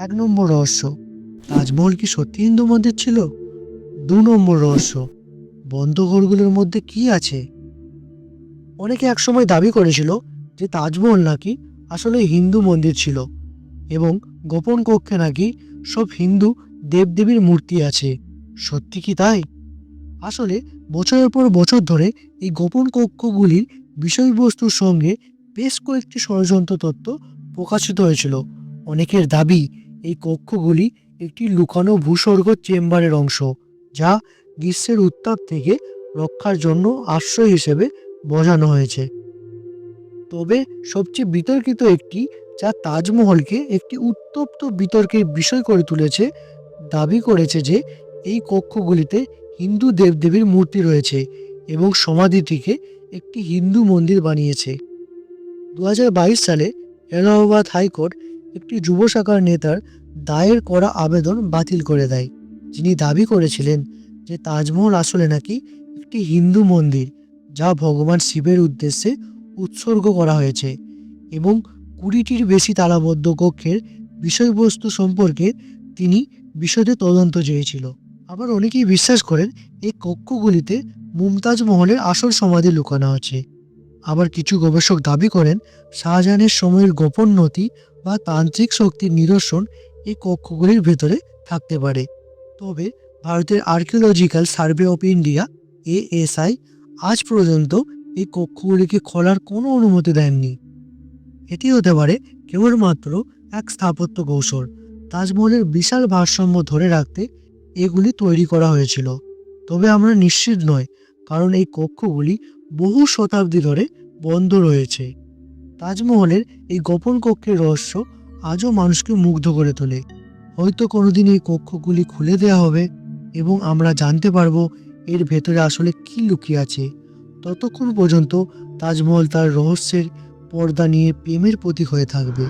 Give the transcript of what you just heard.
1 নম্বর রহস্য, তাজমহল কি সত্যি হিন্দু মন্দির ছিল? 2 নম্বর রহস্য, বন্ধ ঘরগুলোর মধ্যে কি আছে? অনেকে একসময় দাবি করেছিল যে তাজমহল নাকি আসলে হিন্দু মন্দির ছিল এবং গোপন কক্ষে নাকি সব হিন্দু দেবদেবীর মূর্তি আছে। সত্যি কি তাই? আসলে বছরের পর বছর ধরে এই গোপন কক্ষগুলির বিষয়বস্তুর সঙ্গে বেশ কয়েকটি ষড়যন্ত্র তত্ত্ব প্রকাশিত হয়েছিল। অনেকের দাবি এই কক্ষগুলি একটি লুকানো ভূস্বর্গ চেম্বারের অংশ, যা গ্রীষ্মের উত্তাপ থেকে রক্ষার জন্য আশ্রয় হিসেবে বোঝানো হয়েছে। তবে সবচেয়ে বিতর্কিত একটি, যা তাজমহলকে একটি উত্তপ্ত বিতর্কের বিষয় করে তুলেছে, দাবি করেছে যে এই কক্ষগুলিতে হিন্দু দেবদেবীর মূর্তি রয়েছে এবং সমাধিটিকে একটি হিন্দু মন্দির বানিয়েছে। 2022 সালে এলাহাবাদ হাইকোর্ট একটি যুব শাখার নেতার দায়ের করা আবেদন বাতিল করে দেয়, যিনি দাবি করেছিলেন যে তাজমহল আসলে নাকি একটি হিন্দু মন্দির, যা ভগবান শিবের উদ্দেশ্যে উৎসর্গ করা হয়েছে এবং 20টির বেশি তালাবদ্ধ কক্ষের বিষয়বস্তু সম্পর্কে তিনি বিশদে তদন্ত চেয়েছিল। আবার অনেকেই বিশ্বাস করেন এই কক্ষগুলিতে মুমতাজ মহলের আসল সমাধি লুকানো আছে। আবার কিছু গবেষক দাবি করেন শাহজাহানের সময়ের গোপন নথি বা তান্ত্রিক শক্তির নিদর্শন এই কক্ষগুলির ভেতরে থাকতে পারে। তবে ভারতের archaeological survey of India ASI আজ পর্যন্ত এই কক্ষগুলিকে খোলার কোনো অনুমতি দেননি। এটি হতে পারে কেবলমাত্র এক স্থাপত্য কৌশল। তাজমহলের বিশাল ভারসাম্য ধরে রাখতে এগুলি তৈরি করা হয়েছিল। তবে আমরা নিশ্চিত নই, কারণ এই কক্ষগুলি বহু শতাব্দী ধরে বন্ধ রয়েছে। তাজমহলের এই গোপন কক্ষের রহস্য আজও মানুষকে মুগ্ধ করে তোলে। হয়তো কোনোদিন এই কক্ষগুলি খুলে দেওয়া হবে এবং আমরা জানতে পারবো এর ভেতরে আসলে কী লুকিয়ে আছে। ততক্ষণ পর্যন্ত তাজমহল তার রহস্যের পর্দা নিয়ে প্রেমের প্রতীক হয়ে থাকবে।